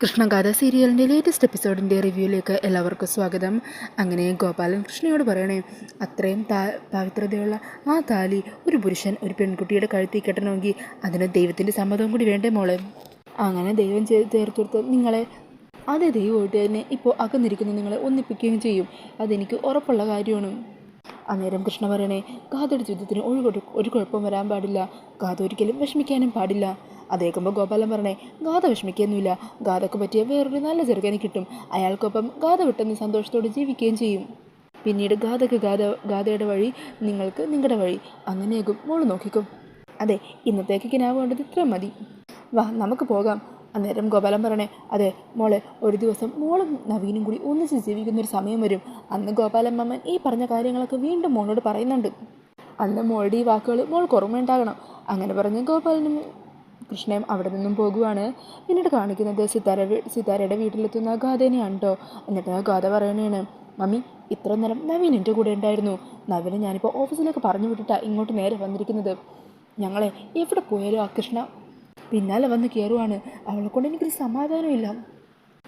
കൃഷ്ണഗാഥ സീരിയലിൻ്റെ ലേറ്റസ്റ്റ് എപ്പിസോഡിൻ്റെ റിവ്യൂയിലേക്ക് എല്ലാവർക്കും സ്വാഗതം. അങ്ങനെ ഗോപാലൻ കൃഷ്ണയോട് പറയണേ, അത്രയും പവിത്രതയുള്ള ആ താലി ഒരു പുരുഷൻ ഒരു പെൺകുട്ടിയുടെ കഴുത്തിൽ കെട്ടണമെങ്കിൽ അതിന് ദൈവത്തിൻ്റെ സമ്മതവും കൂടി വേണ്ടേ മോളെ. അങ്ങനെ ദൈവം ചേർത്തെടുത്ത് നിങ്ങളെ അതേ ദൈവമായിട്ട് തന്നെ ഇപ്പോൾ അകന്നിരിക്കുന്ന നിങ്ങളെ ഒന്നിപ്പിക്കുകയും ചെയ്യും. അതെനിക്ക് ഉറപ്പുള്ള കാര്യമാണ്. അന്നേരം കൃഷ്ണ പറയണേ, ഗാഥയുടെ ജീവിതത്തിന് ഒരു കുഴപ്പം വരാൻ പാടില്ല, ഗാഥ ഒരിക്കലും വിഷമിക്കാനും പാടില്ല. അതേക്കുമ്പോൾ ഗോപാലൻ പറഞ്ഞേ, ഗാഥ വിഷമിക്കൊന്നുമില്ല, ഗാഥക്ക് പറ്റിയ വേറൊരു നല്ല ചെറുക്കനെ കിട്ടും, അയാൾക്കൊപ്പം ഗാഥ വിട്ടെന്ന് സന്തോഷത്തോടെ ജീവിക്കുകയും ചെയ്യും. പിന്നീട് ഗാഥയുടെ വഴി, നിങ്ങൾക്ക് നിങ്ങളുടെ വഴി, അങ്ങനെയാകും മോള് നോക്കിക്കും. അതെ, ഇന്നത്തേക്ക് കിനാവ് വേണ്ടത് ഇത്ര മതി, വാ നമുക്ക് പോകാം. അന്നേരം ഗോപാലൻ പറയണേ, അതെ മോളെ, ഒരു ദിവസം മോളും നവീനും കൂടി ഒന്നിച്ച് ജീവിക്കുന്നൊരു സമയം വരും. അന്ന് ഗോപാലൻ മാമൻ ഈ പറഞ്ഞ കാര്യങ്ങളൊക്കെ വീണ്ടും മോളോട് പറയുന്നുണ്ട്. അന്ന് മോളുടെ ഈ വാക്കുകൾ മോൾക്ക് ഓർമ്മയുണ്ടാകണം. അങ്ങനെ പറഞ്ഞ് ഗോപാലനും കൃഷ്ണയും അവിടെ നിന്നും പോകുവാണ്. പിന്നീട് കാണിക്കുന്നത് സിതാരയുടെ വീട്ടിലെത്തുന്ന ഗാഥേനെയാണ് കേട്ടോ. എന്നിട്ട് ആ ഗാഥ പറയണേണ്, മമ്മി ഇത്ര നേരം നവീൻ എൻ്റെ കൂടെ ഉണ്ടായിരുന്നു, നവീനെ ഞാനിപ്പോൾ ഓഫീസിലേക്ക് പറഞ്ഞു വിട്ടിട്ടാണ് ഇങ്ങോട്ട് നേരെ വന്നിരിക്കുന്നത്. ഞങ്ങളെ എവിടെ പോയാലും ആ കൃഷ്ണ പിന്നാലെ വന്ന് കയറുവാണ്, അവളെ കൊണ്ട് എനിക്കൊരു സമാധാനമില്ല.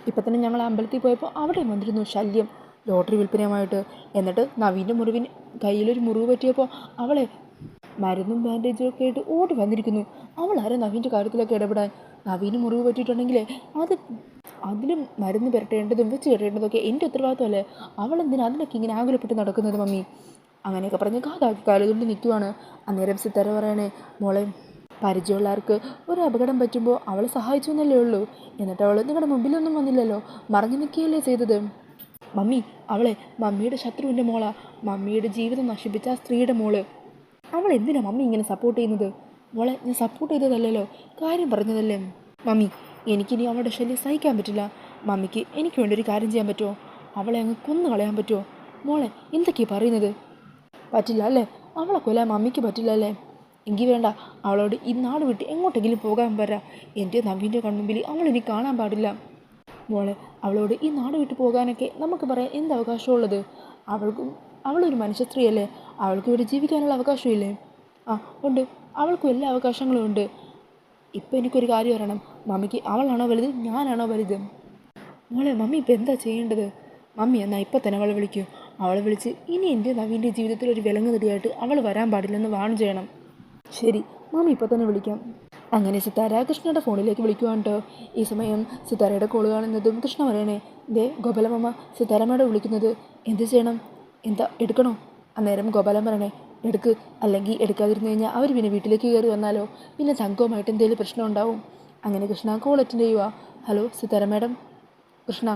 ഇപ്പം തന്നെ ഞങ്ങൾ അമ്പലത്തിൽ പോയപ്പോൾ അവിടെ വന്നിരുന്നു ശല്യം, ലോട്ടറി വിൽപ്പനയുമായിട്ട്. എന്നിട്ട് നവീൻ്റെ കയ്യിലൊരു മുറിവ് പറ്റിയപ്പോൾ അവളെ മരുന്നും ബാൻഡേജും ഒക്കെ ആയിട്ട് ഓടി വന്നിരിക്കുന്നു. അവളാരെ നവീൻ്റെ കാര്യത്തിലൊക്കെ ഇടപെടാൻ? നവീന് മുറിവ് പറ്റിയിട്ടുണ്ടെങ്കിൽ അതിലും മരുന്ന് പുരട്ടേണ്ടതും വെച്ച് കെട്ടേണ്ടതൊക്കെ എൻ്റെ ഉത്തരവാദിത്തമല്ലേ? അവളെന്തിനാ അതിനൊക്കെ ഇങ്ങനെ ആകുലപ്പെട്ട് നടക്കുന്നത് മമ്മി? അങ്ങനെയൊക്കെ പറഞ്ഞ് കാലുകൊണ്ട് നിൽക്കുവാണ്. അന്നേരം സിത്താര പറയണേ, മോളെ പരിചയമുള്ളവർക്ക് ഒരു അപകടം പറ്റുമ്പോൾ അവളെ സഹായിച്ചു എന്നല്ലേ ഉള്ളൂ, എന്നിട്ട് അവൾ നിങ്ങളുടെ മുമ്പിലൊന്നും വന്നില്ലല്ലോ, മറഞ്ഞു നിൽക്കുകയല്ലേ ചെയ്തത്. മമ്മി അവളെ മമ്മിയുടെ ശത്രുവിൻ്റെ മോളാ, മമ്മിയുടെ ജീവിതം നശിപ്പിച്ച ആ സ്ത്രീയുടെ മോള്. അവൾ എന്തിനാ മമ്മി ഇങ്ങനെ സപ്പോർട്ട് ചെയ്യുന്നത്? മോളെ ഞാൻ സപ്പോർട്ട് ചെയ്തതല്ലല്ലോ, കാര്യം പറഞ്ഞതല്ലേ. മമ്മി എനിക്കിനി അവളുടെ ശല്യം സഹിക്കാൻ പറ്റില്ല. മമ്മിക്ക് എനിക്ക് വേണ്ടി ഒരു കാര്യം ചെയ്യാൻ പറ്റുമോ? അവളെ അങ്ങ് കൊന്നു കളയാൻ പറ്റുമോ? മോളെ എന്തൊക്കെയാണ് പറയുന്നത്? പറ്റില്ല അല്ലേ? അവളെ കൊല്ലാൻ മമ്മിക്ക് പറ്റില്ല അല്ലേ? എങ്കിൽ വേണ്ട, അവളോട് ഈ നാട് വിട്ട് എങ്ങോട്ടെങ്കിലും പോകാൻ വരാം. എൻ്റെ നവീൻ്റെ കൺമുമ്പിൽ അവളെനിക്ക് കാണാൻ പാടില്ല. മോളെ അവളോട് ഈ നാട് വിട്ട് പോകാനൊക്കെ നമുക്ക് പറയാൻ എന്ത് അവകാശമുള്ളത്? അവളൊരു മനുഷ്യ സ്ത്രീയല്ലേ, അവൾക്ക് ഇവിടെ ജീവിക്കാനുള്ള അവകാശമില്ലേ? ആ ഉണ്ട്, അവൾക്കും എല്ലാ അവകാശങ്ങളും ഉണ്ട്. ഇപ്പം എനിക്കൊരു കാര്യം അറിയണം, മമ്മിക്ക് അവളാണോ വലുത് ഞാനാണോ വലുത്? മോളെ മമ്മി ഇപ്പം എന്താ ചെയ്യേണ്ടത്? മമ്മി എന്നാൽ ഇപ്പം തന്നെ അവളെ വിളിക്കൂ. അവളെ വിളിച്ച് ഇനി എൻ്റെ നവീൻ്റെ ജീവിതത്തിൽ ഒരു വിലങ്ങുതടിയായിട്ട് അവൾ വരാൻ പാടില്ലെന്ന് വാൺ ചെയ്യണം. ശരി മമ്മി ഇപ്പം തന്നെ വിളിക്കാം. അങ്ങനെ സിത്താര കൃഷ്ണയുടെ ഫോണിലേക്ക് വിളിക്കുവാണ് കേട്ടോ. ഈ സമയം സിത്താരയുടെ കോള് കാണുന്നതും കൃഷ്ണ പറയണേ, ദേ ഗോപാലമ്മ സിത്താരമ്മയുടെ വിളിക്കുന്നത്, എന്ത് ചെയ്യണം? എന്താ എടുക്കണോ? അന്നേരം ഗോപാലൻ പറയണേ, എടുക്ക്, അല്ലെങ്കിൽ എടുക്കാതിരുന്നു കഴിഞ്ഞാൽ അവർ പിന്നെ വീട്ടിലേക്ക് കയറി വന്നാലോ, പിന്നെ തങ്കവുമായിട്ട് എന്തെങ്കിലും പ്രശ്നം ഉണ്ടാവും. അങ്ങനെ കൃഷ്ണ കോൾ അറ്റൻഡ് ചെയ്യുക. Hello Sithara madam. കൃഷ്ണ,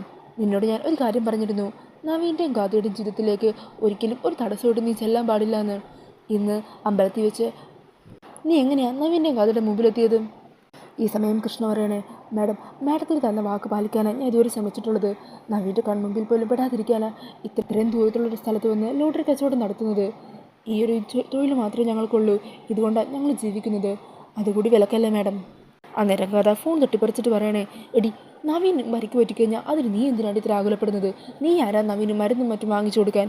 നിന്നോട് ഞാൻ ഒരു കാര്യം പറഞ്ഞിരുന്നു, നവീൻ്റെയും ഗാഥയുടെയും ജീവിതത്തിലേക്ക് ഒരിക്കലും ഒരു തടസ്സമായിട്ട് നീ ചെല്ലാൻ പാടില്ല എന്ന്. ഇന്ന് അമ്പലത്തിൽ വെച്ച് നീ എങ്ങനെയാണ് നവീൻ്റെയും ഗാഥയുടെ മുമ്പിലെത്തിയത്? ഈ സമയം കൃഷ്ണ പറയണേ, മാഡത്തിന് തന്ന വാക്ക് പാലിക്കാനാണ് ഞാൻ ഇതുവരെ ശ്രമിച്ചിട്ടുള്ളത്. നവീൻ്റെ കൺമുമ്പിൽ പോലും പെടാതിരിക്കാനാണ് ഇത്രയും ദൂരത്തുള്ളൊരു സ്ഥലത്ത് വന്ന് ലോട്ടറി കച്ചവടം നടത്തുന്നത്. ഈ ഒരു തൊഴിൽ മാത്രമേ ഞങ്ങൾക്കുള്ളൂ, ഇതുകൊണ്ടാണ് ഞങ്ങൾ ജീവിക്കുന്നത്. അതുകൂടി വിലക്കല്ലേ മാഡം? അന്നേരം കഥ ഫോൺ തട്ടിപ്പറിച്ചിട്ട് പറയണേ, എടി നവീൻ മരിക്ക് പറ്റിക്കഴിഞ്ഞാൽ അതിന് നീ എന്തിനാണ് ഇത്ര ആകുലപ്പെടുന്നത്? നീ ആരാ നവീന് മരുന്നും മറ്റും വാങ്ങിച്ചു കൊടുക്കാൻ?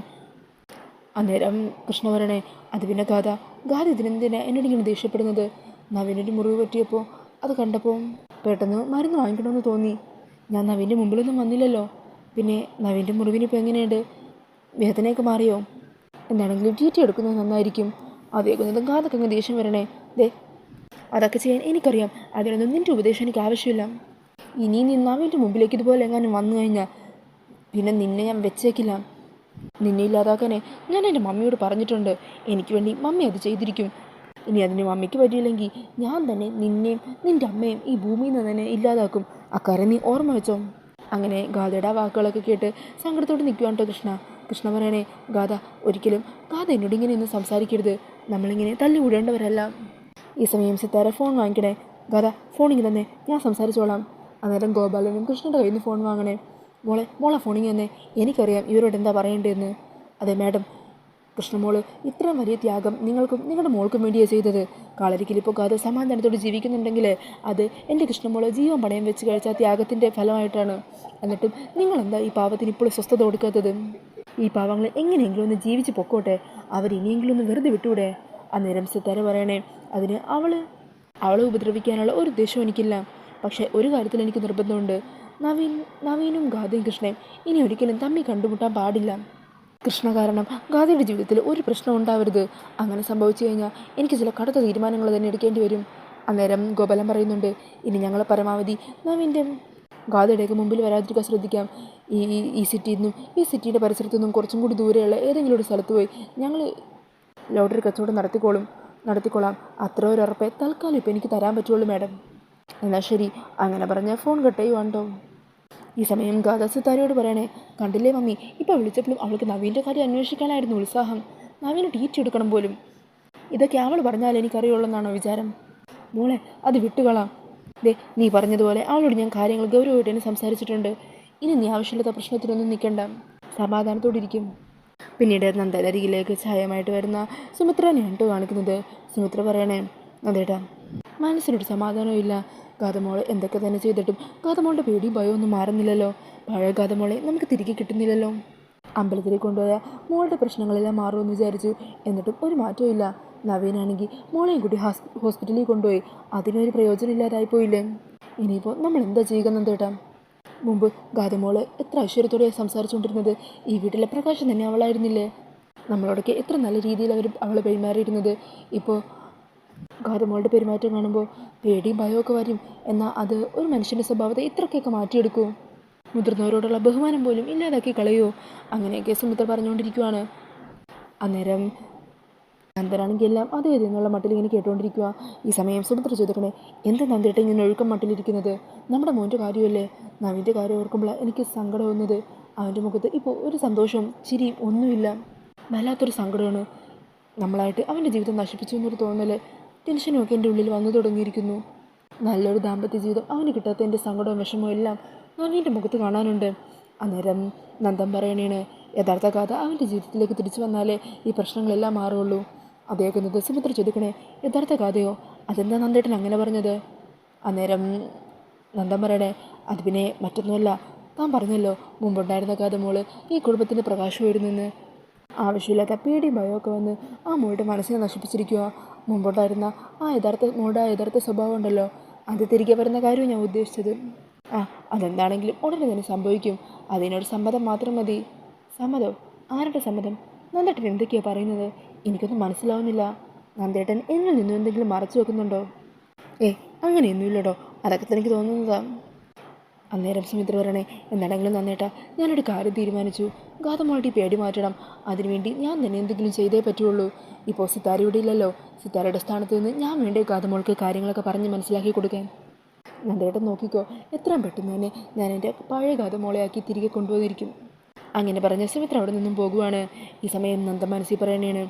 അന്നേരം കൃഷ്ണ പറയണേ, അത് പിന്നെ ഗാഥ ഇതിനെന്തിനാ എന്നോടിങ്ങനെ ദേഷ്യപ്പെടുന്നത്? നവീനൊരു മുറിവ് പറ്റിയപ്പോൾ അത് കണ്ടപ്പോൾ പെട്ടെന്ന് മരുന്ന് വാങ്ങിക്കണമെന്ന് തോന്നി. ഞാൻ നവീൻ്റെ മുമ്പിലൊന്നും വന്നില്ലല്ലോ. പിന്നെ നവീൻ്റെ മുറിവിനിപ്പോൾ എങ്ങനെയുണ്ട്? വേദനയൊക്കെ മാറിയോ? എന്താണെങ്കിലും ടി എടുക്കുന്നത് നന്നായിരിക്കും. അതേക്കുന്നതും ഗാഥക്ക് അങ്ങ് ദേഷ്യം വരണേ, ദേ അതൊക്കെ ചെയ്യാൻ എനിക്കറിയാം, അതിനൊന്നും നിൻ്റെ ഉപദേശം എനിക്ക് ആവശ്യമില്ല. ഇനി നീ നവീൻ്റെ മുമ്പിലേക്ക് ഇതുപോലെ എങ്ങാനും വന്നു കഴിഞ്ഞാൽ പിന്നെ നിന്നെ ഞാൻ വെച്ചേക്കില്ല. നിന്നെ ഇല്ലാതാക്കാനേ ഞാൻ എൻ്റെ മമ്മിയോട് പറഞ്ഞിട്ടുണ്ട്. എനിക്ക് വേണ്ടി മമ്മി അത് ചെയ്തിരിക്കും. ഇനി അതിന് മമ്മിക്ക് പറ്റിയില്ലെങ്കിൽ ഞാൻ തന്നെ നിന്നെയും നിൻ്റെ അമ്മയും ഈ ഭൂമിയിൽ നിന്ന് തന്നെ ഇല്ലാതാക്കും. അക്കാര്യം നീ ഓർമ്മ വെച്ചോ. അങ്ങനെ ഗാഥയുടെ ആ വാക്കുകളൊക്കെ കേട്ട് സങ്കടത്തോടെ നിൽക്കുവാണ് കേട്ടോ കൃഷ്ണ പറയണേ, ഒരിക്കലും ഗാഥ എന്നോട് ഇങ്ങനെ ഒന്നും സംസാരിക്കരുത്, നമ്മളിങ്ങനെ തല്ലിവിടേണ്ടവരല്ല. ഈ സമയം സിത്താര ഫോൺ വാങ്ങിക്കണേ. ഫോണിങ് തന്നെ, ഞാൻ സംസാരിച്ചോളാം. അന്നേരം ഗോപാലനും കൃഷ്ണയുടെ കയ്യിൽ നിന്ന് ഫോൺ വാങ്ങണേ. മോളെ ഫോണിങ് തന്നെ, എനിക്കറിയാം ഇവരോട് എന്താ പറയേണ്ടതെന്ന്. അതെ മാഡം, കൃഷ്ണമോള് ഇത്രയും വലിയ ത്യാഗം നിങ്ങൾക്കും നിങ്ങളുടെ മോൾക്കും വേണ്ടിയാണ് ചെയ്തത്. കളരിക്കലിപ്പോൾ ഗാഥ സമാധാനത്തോടെ ജീവിക്കുന്നുണ്ടെങ്കിൽ അത് എൻ്റെ കൃഷ്ണമോള് ജീവൻ പണയം വെച്ച് കഴിച്ച ത്യാഗത്തിൻ്റെ ഫലമായിട്ടാണ്. എന്നിട്ടും നിങ്ങളെന്താ ഈ പാവത്തിന് ഇപ്പോൾ സ്വസ്ഥത കൊടുക്കാത്തത്? ഈ പാവങ്ങൾ എങ്ങനെയെങ്കിലും ഒന്ന് ജീവിച്ച് പൊക്കോട്ടെ, അവരിനിയെങ്കിലും ഒന്ന് വെറുതെ വിട്ടൂടെ? അന്നേരം സിത്താര പറയണേ, അതിന് അവളെ ഉപദ്രവിക്കാനുള്ള ഒരു ഉദ്ദേശവും എനിക്കില്ല. പക്ഷേ ഒരു കാര്യത്തിൽ എനിക്ക് നിർബന്ധമുണ്ട്, നവീനും ഗാഥയും കൃഷ്ണയും ഇനി ഒരിക്കലും തമ്മിൽ കണ്ടുമുട്ടാൻ പാടില്ല. കൃഷ്ണ കാരണം ഗാഥയുടെ ജീവിതത്തിൽ ഒരു പ്രശ്നം ഉണ്ടാവരുത്. അങ്ങനെ സംഭവിച്ചു കഴിഞ്ഞാൽ എനിക്ക് ചില കടുത്ത തീരുമാനങ്ങൾ തന്നെ എടുക്കേണ്ടി വരും. അന്നേരം ഗോപാലൻ പറയുന്നുണ്ട്, ഇനി ഞങ്ങൾ പരമാവധി നവീൻ്റെ ഗാഥയുടെയൊക്കെ മുമ്പിൽ വരാതിരിക്കാൻ ശ്രദ്ധിക്കാം. ഈ സിറ്റിയിൽ നിന്നും ഈ സിറ്റിയുടെ പരിസരത്തു നിന്നും കുറച്ചും കൂടി ദൂരെയുള്ള ഏതെങ്കിലും ഒരു സ്ഥലത്ത് പോയി ഞങ്ങൾ ലോട്ടറി കച്ചവടം നടത്തിക്കൊള്ളാം. അത്ര ഒരു ഉറപ്പേ തൽക്കാലം ഇപ്പം എനിക്ക് തരാൻ പറ്റുള്ളൂ മാഡം. എന്നാൽ ശരി, അങ്ങനെ പറഞ്ഞാൽ ഫോൺ കട്ട് ചെയ്യുവാണ്ടോ. ഈ സമയം ഗാഥ സിത്താരയോട് പറയണേ, കണ്ടില്ലേ മമ്മി, ഇപ്പോൾ വിളിച്ചപ്പോഴും അവൾക്ക് നവീൻ്റെ കാര്യം അന്വേഷിക്കാനായിരുന്നു ഉത്സാഹം. നവീന് ടീച്ച് എടുക്കണം പോലും. ഇതൊക്കെ അവൾ പറഞ്ഞാൽ എനിക്കറിയുള്ളെന്നാണോ വിചാരം? മോളെ, അത് വിട്ടുകളാം. നീ പറഞ്ഞതുപോലെ അവളോട് ഞാൻ കാര്യങ്ങൾ ഗൗരവമായിട്ട് തന്നെ സംസാരിച്ചിട്ടുണ്ട്. ഇനി നീ ആവശ്യമില്ലാത്ത പ്രശ്നത്തിനൊന്നും നിൽക്കണ്ട, സമാധാനത്തോടിരിക്കും. പിന്നീട് നന്ദനരികിലേക്ക് ചായമായിട്ട് വരുന്ന സുമിത്രനെയാണ് കേട്ടോ കാണിക്കുന്നത്. സുമിത്ര പറയണേ, അതേട്ടാ, മനസ്സിനൊരു സമാധാനവും ഇല്ല. ഗാഥമോളെ എന്തൊക്കെ തന്നെ ചെയ്തിട്ടും ഗാഥമോളുടെ പേടിയും ഭയവും ഒന്നും മാറുന്നില്ലല്ലോ. പഴയ ഗാഥമോളെ നമുക്ക് തിരികെ കിട്ടുന്നില്ലല്ലോ. അമ്പലത്തിൽ കൊണ്ടുപോയ മോളുടെ പ്രശ്നങ്ങളെല്ലാം മാറുമെന്ന് വിചാരിച്ചു, എന്നിട്ടും ഒരു മാറ്റവും ഇല്ല. നവീനാണെങ്കിൽ മോളെയും കൂടി ഹോസ്പിറ്റലിൽ കൊണ്ടുപോയി, അതിനൊരു പ്രയോജനമില്ലാതായി പോയില്ലേ. ഇനിയിപ്പോൾ നമ്മൾ എന്താ ചെയ്യുക നന്ദേട്ടാ? മുമ്പ് ഗാഥമോള് എത്ര ഐശ്വര്യത്തോടെയാണ് സംസാരിച്ചുകൊണ്ടിരുന്നത്. ഈ വീട്ടിലെ പ്രകാശം തന്നെ അവളായിരുന്നില്ലേ. നമ്മളോടൊക്കെ എത്ര നല്ല രീതിയിൽ അവൾ പെരുമാറിയിരുന്നത്. ഇപ്പോൾ ഗാഥമോളുടെ പെരുമാറ്റം കാണുമ്പോൾ പേടിയും ഭയമൊക്കെ വരും. എന്നാൽ അത് ഒരു മനുഷ്യൻ്റെ സ്വഭാവത്തെ ഇത്രയ്ക്കൊക്കെ മാറ്റിയെടുക്കുമോ? മുതിർന്നവരോടുള്ള ബഹുമാനം പോലും ഇല്ലാതാക്കി കളയുമോ? അങ്ങനെയൊക്കെ സുമിത്ര പറഞ്ഞുകൊണ്ടിരിക്കുവാണ്. അന്നേരം നന്ദനാണെങ്കിൽ എല്ലാം അതേ എന്നുള്ള മട്ടിൽ ഇങ്ങനെ കേട്ടുകൊണ്ടിരിക്കുക. ഈ സമയം സുമിത്ര ചോദിക്കണേ, എന്താ നന്ദേട്ട ഇങ്ങനെ ഒഴുക്കം മട്ടിലിരിക്കുന്നത്? നമ്മുടെ മോൻ്റെ കാര്യമല്ലേ. നവീൻ്റെ കാര്യം ഓർക്കുമ്പോൾ എനിക്ക് സങ്കടമാവുന്നത്. അവൻ്റെ മുഖത്ത് ഇപ്പോൾ ഒരു സന്തോഷവും ചിരിയും ഒന്നുമില്ല. വല്ലാത്തൊരു സങ്കടമാണ്. നമ്മളായിട്ട് അവൻ്റെ ജീവിതം നശിപ്പിച്ചു എന്നൊരു തോന്നൽ, ടെൻഷനും ഒക്കെ എൻ്റെ ഉള്ളിൽ വന്നു തുടങ്ങിയിരിക്കുന്നു. നല്ലൊരു ദാമ്പത്യ ജീവിതം അവന് കിട്ടാത്തതിൻ്റെ സങ്കടവും വിഷമവും എല്ലാം നവീൻ്റെ മുഖത്ത് കാണാനുണ്ട്. അന്നേരം നന്ദൻ പറയണേണ്, യഥാർത്ഥ കഥ അവൻ്റെ ജീവിതത്തിലേക്ക് തിരിച്ചു വന്നാലേ ഈ പ്രശ്നങ്ങളെല്ലാം മാറുള്ളൂ. അതേ എന്നത് സുമിത്ര ചോദിക്കണേ, യഥാർത്ഥ കഥയോ? അതെന്താ നന്ദേട്ടൻ അങ്ങനെ പറഞ്ഞത്? അന്നേരം നന്ദൻ പറയണേ, അത് പിന്നെ മറ്റൊന്നുമല്ല, താൻ പറഞ്ഞല്ലോ മുമ്പുണ്ടായിരുന്ന കഥ മോള് ഈ കുടുംബത്തിൻ്റെ പ്രകാശമായിരുന്നെന്ന്. ആവശ്യമില്ലാത്ത പേടിയും ഭയമൊക്കെ വന്ന് ആ മോളുടെ മനസ്സിനെ നശിപ്പിച്ചിരിക്കുക. മുമ്പുണ്ടായിരുന്ന മോളുടെ യഥാർത്ഥ സ്വഭാവം ഉണ്ടല്ലോ, അത് തിരികെ വരുന്ന കാര്യവും ഞാൻ ഉദ്ദേശിച്ചത്. അതെന്താണെങ്കിലും ഉടനെ തന്നെ സംഭവിക്കും. അതിനൊരു സമ്മതം മാത്രം മതി. സമ്മതോ? ആരുടെ സമ്മതം? നന്ദേട്ടൻ എന്തൊക്കെയാണ് പറയുന്നത്? എനിക്കൊന്നും മനസ്സിലാവുന്നില്ല. നന്ദേട്ടൻ എന്നിൽ നിന്നും എന്തെങ്കിലും മറച്ചു വെക്കുന്നുണ്ടോ? അങ്ങനെയൊന്നുമില്ലടോ, അതൊക്കെ തനിക്ക് തോന്നുന്നതാ. അന്നേരം സുമിത്ര പറയണേ, എന്താണെങ്കിലും നന്ദേട്ടാ, ഞാനൊരു കാര്യം തീരുമാനിച്ചു. ഗാഥമോളുടെ പേടി മാറ്റണം. അതിനുവേണ്ടി ഞാൻ തന്നെ എന്തെങ്കിലും ചെയ്തേ പറ്റുള്ളൂ. ഇപ്പോൾ സിത്താര ഇവിടെ ഇല്ലല്ലോ. സിത്താരയുടെ സ്ഥാനത്ത് നിന്ന് ഞാൻ വേണ്ടേ ഗാഥമോൾക്ക് കാര്യങ്ങളൊക്കെ പറഞ്ഞ് മനസ്സിലാക്കി കൊടുക്കാൻ. നന്ദേട്ടൻ നോക്കിക്കോ, എത്രയും പെട്ടെന്ന് തന്നെ ഞാൻ എൻ്റെ പഴയ ഗാഥമോളെയാക്കി തിരികെ കൊണ്ടുവന്നിരിക്കും. അങ്ങനെ പറഞ്ഞ സുമിത്ര അവിടെ നിന്നും പോകുവാണ്. ഈ സമയം നന്ദ മനസ്സിൽ പറയണേണ്,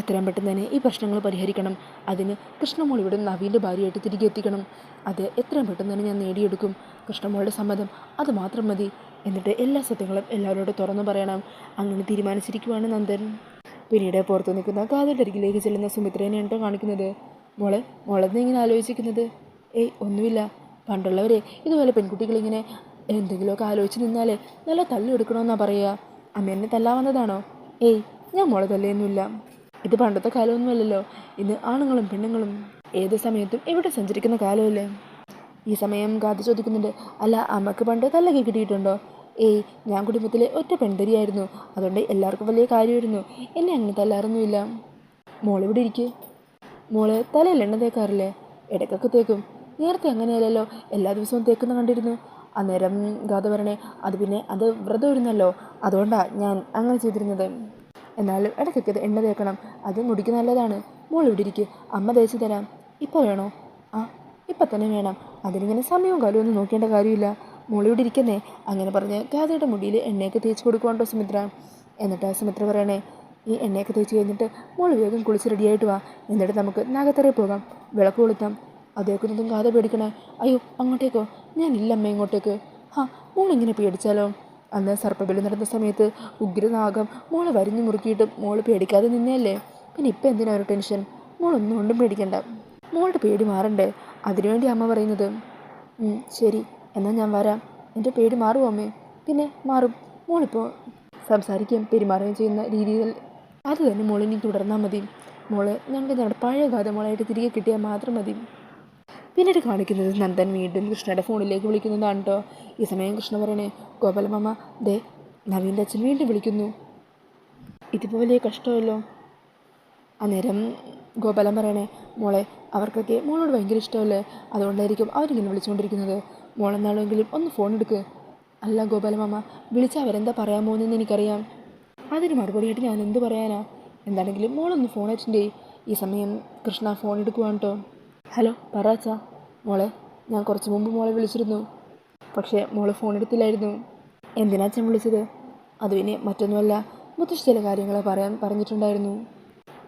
എത്രയും പെട്ടെന്ന് തന്നെ ഈ പ്രശ്നങ്ങൾ പരിഹരിക്കണം. അതിന് കൃഷ്ണമോൾ ഇവിടെ നവീൻ്റെ ഭാര്യയായിട്ട് തിരികെ എത്തിക്കണം. അത് എത്രയും പെട്ടെന്ന് തന്നെ ഞാൻ നേടിയെടുക്കും. കൃഷ്ണമോളുടെ സമ്മതം അത് മാത്രം മതി. എന്നിട്ട് എല്ലാ സത്യങ്ങളും എല്ലാവരോടും തുറന്നു പറയണം. അങ്ങനെ തീരുമാനിച്ചിരിക്കുവാണ് നന്ദൻ. പിന്നീട് പുറത്തു നിൽക്കുന്ന ഗാഥയുടെ അരികിലേക്ക് ചെല്ലുന്ന സുമിത്രേനെയാണ് കേട്ടോ കാണിക്കുന്നത്. മോളെന്ന് ഇങ്ങനെ ആലോചിക്കുന്നത്? ഒന്നുമില്ല. പണ്ടുള്ളവരെ ഇതുപോലെ പെൺകുട്ടികളിങ്ങനെ എന്തെങ്കിലുമൊക്കെ ആലോചിച്ച് നിന്നാലേ നല്ല തല്ലെടുക്കണമെന്നാണ് പറയുക. അമ്മ എന്നെ തല്ലാവുന്നതാണോ? ഞാൻ മോളെ തല്ലിയൊന്നുമില്ല. ഇത് പണ്ടത്തെ കാലമൊന്നുമല്ലല്ലോ. ഇന്ന് ആണുങ്ങളും പെണ്ണുങ്ങളും ഏത് സമയത്തും എവിടെ സഞ്ചരിക്കുന്ന കാലമല്ലേ. ഈ സമയം ഗാഥ ചോദിക്കുന്നുണ്ട്, അല്ല അമ്മക്ക് പണ്ട് തല്ലൊക്കെ കിട്ടിയിട്ടുണ്ടോ? ഞാൻ കുടുംബത്തിലെ ഒറ്റ പെൺതരിയായിരുന്നു. അതുകൊണ്ട് എല്ലാവർക്കും വലിയ കാര്യമായിരുന്നു. എന്നെ അങ്ങനെ തല്ലാറൊന്നുമില്ല. മോളിവിടെ ഇരിക്കുക. മോള് തലയിൽ എണ്ണ തേക്കാറില്ലേ? ഇടയ്ക്കൊക്കെ തേക്കും. നേരത്തെ അങ്ങനെയല്ലല്ലോ, എല്ലാ ദിവസവും തേക്കുന്ന കണ്ടിരുന്നു. അന്നേരം ഗാഥ പറയണേ, അത് വ്രതം ഇരുന്നല്ലോ, അതുകൊണ്ടാണ് ഞാൻ അങ്ങനെ ചെയ്തിരുന്നത്. എന്നാലും ഇടയ്ക്കൊക്കെ എണ്ണ തേക്കണം, അത് മുടിക്ക് നല്ലതാണ്. മോൾ ഇവിടെ ഇരിക്കുക, അമ്മ തേച്ച് തരാം. ഇപ്പോൾ വേണോ? ഇപ്പം തന്നെ വേണം. അതിനിങ്ങനെ സമയവും കാലവും ഒന്നും നോക്കേണ്ട കാര്യമില്ല. മോളിവിടെ ഇരിക്കുന്നേ. അങ്ങനെ പറഞ്ഞ് ഗാഥയുടെ മുടിയിൽ എണ്ണയൊക്കെ തേച്ച് കൊടുക്കുവാണ്ടോ സുമിത്ര. എന്നിട്ട് സുമിത്ര പറയണേ, ഈ എണ്ണയൊക്കെ തേച്ച് കഴിഞ്ഞിട്ട് മോൾ വേഗം കുളിച്ച് റെഡിയായിട്ട് വാ. എന്നിട്ട് നമുക്ക് നാഗത്തറയിൽ പോകാം, വിളക്ക് കൊളുത്താം. അതേക്കുന്നതും ഗാഥ പേടിക്കണേ, അയ്യോ അങ്ങോട്ടേക്കോ? ഞാനില്ലമ്മ ഇങ്ങോട്ടേക്ക്. മോളിങ്ങനെ പേടിച്ചാലോ? അന്ന് സർപ്പബലി നടന്ന സമയത്ത് ഉഗ്രനാഗം മോളെ വരിഞ്ഞു മുറുക്കിയിട്ട് മോള് പേടിക്കാതെ നിന്നേയല്ലേ. പിന്നെ ഇപ്പം എന്തിനാ ഒരു ടെൻഷൻ? മോളൊന്നും കൊണ്ടും പേടിക്കണ്ട. മോളുടെ പേടി മാറണ്ടേ, അതിനുവേണ്ടി അമ്മ പറയുന്നത്. ശരി, എന്നാൽ ഞാൻ വരാം. എൻ്റെ പേടി മാറുമോ അമ്മേ? പിന്നെ മാറും. മോളിപ്പോൾ സംസാരിക്കുകയും പെരുമാറുകയും ചെയ്യുന്ന രീതിയിൽ അത് തന്നെ മോളിനി തുടർന്നാൽ മതി. മോള് ഞങ്ങളുടെ പഴയ ഗാഥ മോളായിട്ട് തിരികെ കിട്ടിയാൽ മാത്രം മതി. പിന്നീട് കാണിക്കുന്നത് നന്ദൻ വീണ്ടും കൃഷ്ണയുടെ ഫോണിലേക്ക് വിളിക്കുന്നതാണ് കേട്ടോ. ഈ സമയം കൃഷ്ണ പറയണേ, ഗോപാലമാമ ദേ നവീൻ്റെ അച്ഛൻ വീണ്ടും വിളിക്കുന്നു, ഇതിപ്പോൾ വലിയ കഷ്ടമല്ലോ. അന്നേരം ഗോപാലൻ പറയണേ, മോളെ അവർക്കൊക്കെ മോളോട് ഭയങ്കര ഇഷ്ടമല്ലേ, അതുകൊണ്ടായിരിക്കും അവരിങ്ങനെ വിളിച്ചുകൊണ്ടിരിക്കുന്നത്. മോളെന്നാളെങ്കിലും ഒന്ന് ഫോൺ എടുക്ക്. അല്ല ഗോപാലമാമ, വിളിച്ചാൽ അവരെന്താ പറയാൻ പോകുന്നതെന്ന് എനിക്കറിയാം. അതിന് മറുപടിയായിട്ട് ഞാൻ എന്ത് പറയാനാ? എന്താണെങ്കിലും മോളൊന്ന് ഫോൺ അറ്റൻഡ് ചെയ്യ്. ഈ സമയം കൃഷ്ണ ഫോൺ എടുക്കുവാണ് കേട്ടോ. ഹലോ പറ അച്ഛാ. മോളെ ഞാൻ കുറച്ച് മുമ്പ് മോളെ വിളിച്ചിരുന്നു, പക്ഷേ മോള് ഫോൺ എടുത്തില്ലായിരുന്നു. എന്തിനാ അച്ഛൻ വിളിച്ചത്? അത് പിന്നെ മറ്റൊന്നുമല്ല, മുത്തശ്ശി ചില കാര്യങ്ങൾ പറഞ്ഞിട്ടുണ്ടായിരുന്നു.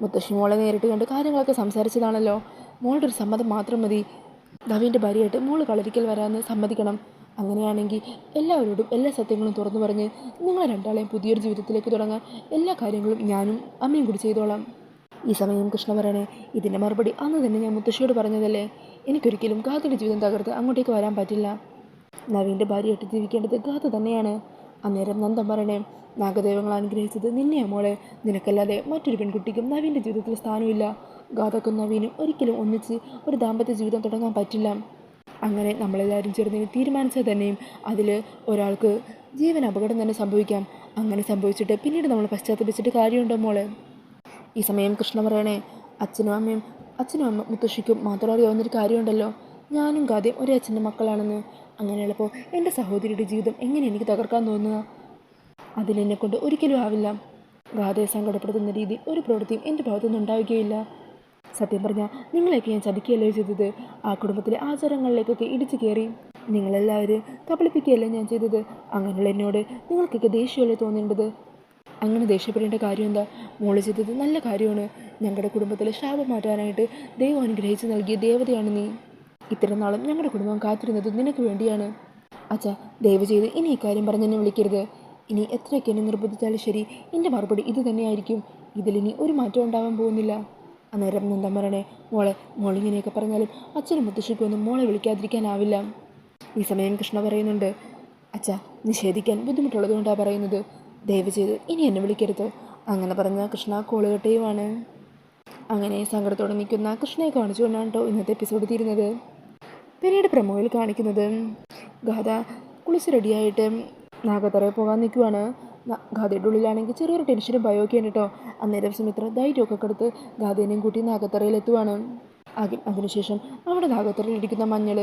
മുത്തശ്ശി മോളെ നേരിട്ട് കണ്ട് കാര്യങ്ങളൊക്കെ സംസാരിച്ചതാണല്ലോ. മോളുടെ ഒരു സമ്മതം മാത്രം മതി. നവീൻ്റെ ഭാര്യയായിട്ട് മോള് കളരിക്കൽ വരാമെന്ന് സമ്മതിക്കണം. അങ്ങനെയാണെങ്കിൽ എല്ലാവരോടും എല്ലാ സത്യങ്ങളും തുറന്നു പറഞ്ഞ് നിങ്ങളെ രണ്ടാളെയും പുതിയൊരു ജീവിതത്തിലേക്ക് തുടങ്ങാൻ എല്ലാ കാര്യങ്ങളും ഞാനും അമ്മയും കൂടി ചെയ്തോളാം. ഈ സമയം കൃഷ്ണ പറയണേ, ഇതിൻ്റെ മറുപടി അന്ന് തന്നെ ഞാൻ മുത്തശ്ശിയോട് പറഞ്ഞതല്ലേ. എനിക്കൊരിക്കലും ഗാഥയുടെ ജീവിതം തകർത്ത് അങ്ങോട്ടേക്ക് വരാൻ പറ്റില്ല. നവീൻ്റെ ഭാര്യയായിട്ട് ജീവിക്കേണ്ടത് ഗാഥ തന്നെയാണ്. അന്നേരം നന്ദൻ പറയണേ, നാഗദൈവങ്ങൾ അനുഗ്രഹിച്ചത് നിന്നെയാ മോളെ. നിനക്കല്ലാതെ മറ്റൊരു പെൺകുട്ടിക്കും നവീൻ്റെ ജീവിതത്തിൽ സ്ഥാനമില്ല. ഗാഥക്കും നവീനും ഒരിക്കലും ഒന്നിച്ച് ഒരു ദാമ്പത്യ ജീവിതം തുടങ്ങാൻ പറ്റില്ല. അങ്ങനെ നമ്മളെല്ലാവരും ചേർന്ന് തീരുമാനിച്ചാൽ തന്നെയും അതിൽ ഒരാൾക്ക് ജീവൻ അപകടം തന്നെ സംഭവിക്കാം. അങ്ങനെ സംഭവിച്ചിട്ട് പിന്നീട് നമ്മൾ പശ്ചാത്തപിച്ചിട്ട് കാര്യമുണ്ടോ മോളെ? ഈ സമയം കൃഷ്ണ പറയണേ, അച്ഛനും അമ്മ മുത്തശ്ശിക്കും മാത്രം അറിയാവുന്നൊരു കാര്യമുണ്ടല്ലോ, ഞാനും ഗാഥയും ഒരേ അച്ഛൻ്റെ മക്കളാണെന്ന്. അങ്ങനെയുള്ളപ്പോൾ എൻ്റെ സഹോദരിയുടെ ജീവിതം എങ്ങനെ എനിക്ക് തകർക്കാൻ തോന്നുക? അതിനെക്കൊണ്ട് ഒരിക്കലും ആവില്ല. ഗാഥയെ സങ്കടപ്പെടുത്തുന്ന രീതിയിൽ ഒരു പ്രവൃത്തിയും എൻ്റെ ഭാഗത്തുനിന്ന് ഉണ്ടാവുകയില്ല. സത്യം പറഞ്ഞാൽ നിങ്ങളെയൊക്കെ ഞാൻ ചതിക്കുകയല്ലേ ചെയ്തത്. ആ കുടുംബത്തിലെ ആചാരങ്ങളിലേക്കൊക്കെ ഇടിച്ചു കയറി നിങ്ങളെല്ലാവരും കബളിപ്പിക്കുകയല്ലേ ഞാൻ ചെയ്തത്. അങ്ങനെയുള്ള എന്നോട് നിങ്ങൾക്കൊക്കെ ദേഷ്യമല്ലേ തോന്നേണ്ടത്? അങ്ങനെ ദേഷ്യപ്പെടേണ്ട കാര്യം എന്താ? മോള് ചെയ്തത് നല്ല കാര്യമാണ്. ഞങ്ങളുടെ കുടുംബത്തിലെ ശാപം മാറ്റാനായിട്ട് ദൈവം അനുഗ്രഹിച്ച് നൽകിയ ദേവതയാണ് നീ. ഇത്രയും നാളും ഞങ്ങളുടെ കുടുംബം കാത്തിരുന്നത് നിനക്ക് വേണ്ടിയാണ്. അച്ഛാ ദയവ് ചെയ്ത് ഇനി ഇക്കാര്യം പറഞ്ഞെന്നെ വിളിക്കരുത്. ഇനി എത്രയൊക്കെ എന്നെ നിർബന്ധിച്ചാലും ശരി, എൻ്റെ മറുപടി ഇത് തന്നെയായിരിക്കും. ഇതിലിനി ഒരു മാറ്റം ഉണ്ടാവാൻ പോകുന്നില്ല. അന്നേരം നന്ദൻ പറയണേ, മോളിങ്ങനെയൊക്കെ പറഞ്ഞാലും അച്ഛനും മുത്തശ്ശിക്കൊന്നും മോളെ വിളിക്കാതിരിക്കാനാവില്ല. ഈ സമയം കൃഷ്ണ പറയുന്നുണ്ട്, അച്ഛാ നിഷേധിക്കാൻ ബുദ്ധിമുട്ടുള്ളത് കൊണ്ടാണ് പറയുന്നത്. ദയവ് ചെയ്ത് ഇനി എന്നെ വിളിക്കരുത്. അങ്ങനെ പറഞ്ഞ കൃഷ്ണ കോള് കെട്ടുകയുമാണ്. അങ്ങനെ സങ്കടത്തോടെ നിൽക്കുന്ന കൃഷ്ണയെ കാണിച്ചുകൊണ്ടാണ് കേട്ടോ ഇന്നത്തെ എപ്പിസോഡ് തീരുന്നത്. പിന്നീട് പ്രമോയിൽ കാണിക്കുന്നത് ഗാഥ കുളിച്ച് റെഡിയായിട്ട് നാഗത്തറയിൽ പോകാൻ നിൽക്കുവാണ്. ഗാഥയുടെ ഉള്ളിലാണെങ്കിൽ ചെറിയൊരു ടെൻഷനും ഭയമൊക്കെ ഉണ്ട് കേട്ടോ. അന്നേരം സുമിത്ര ധൈര്യമൊക്കെ എടുത്ത് ഗാഥേനെയും കൂട്ടി നാഗത്തറയിൽ എത്തുവാണ്. അതിനുശേഷം അവിടെ നാഗത്തറയിൽ ഇരിക്കുന്ന മഞ്ഞൾ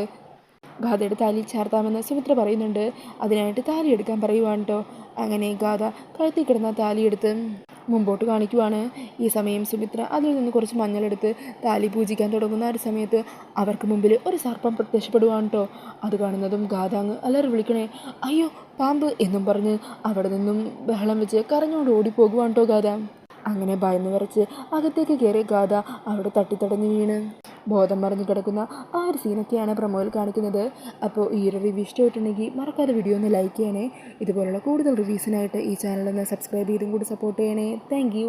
ഗാഥയുടെ താലി ചാർത്താമെന്ന് സുമിത്ര പറയുന്നുണ്ട്. അതിനായിട്ട് താലി എടുക്കാൻ പറയുവാണ് കേട്ടോ. അങ്ങനെ ഗാഥ കഴുത്തിൽ കിടന്ന താലിയെടുത്ത് മുമ്പോട്ട് കാണിക്കുവാണ്. ഈ സമയം സുമിത്ര അതിൽ നിന്ന് കുറച്ച് മഞ്ഞളെടുത്ത് താലി പൂജിക്കാൻ തുടങ്ങുന്ന ഒരു സമയത്ത് അവർക്ക് മുമ്പിൽ ഒരു സർപ്പം പ്രത്യക്ഷപ്പെടുവാണ് കേട്ടോ. അത് കാണുന്നതും ഗാഥ അങ്ങ് എല്ലാവരും വിളിക്കണേ, അയ്യോ പാമ്പ് എന്നും പറഞ്ഞ് അവിടെ നിന്നും ബഹളം വെച്ച് കരഞ്ഞുകൊണ്ട് ഓടിപ്പോകുവാണ് കേട്ടോ ഗാഥ. അങ്ങനെ ഭയന്ന് വിറച്ച് അകത്തേക്ക് കയറി ഗാഥ അവിടെ തട്ടിത്തടഞ്ഞ് വീണ് ബോധം മറിഞ്ഞ് കിടക്കുന്ന ആ ഒരു സീനൊക്കെയാണ് പ്രമോയിൽ കാണിക്കുന്നത്. അപ്പോൾ ഈ ഒരു റിവ്യൂ ഇഷ്ടമായിട്ടുണ്ടെങ്കിൽ മറക്കാതെ വീഡിയോ ഒന്ന് ലൈക്ക് ചെയ്യണേ. ഇതുപോലുള്ള കൂടുതൽ റിവ്യൂസിനായിട്ട് ഈ ചാനലൊന്ന് സബ്സ്ക്രൈബ് ചെയ്തും കൂടി സപ്പോർട്ട് ചെയ്യണേ. താങ്ക്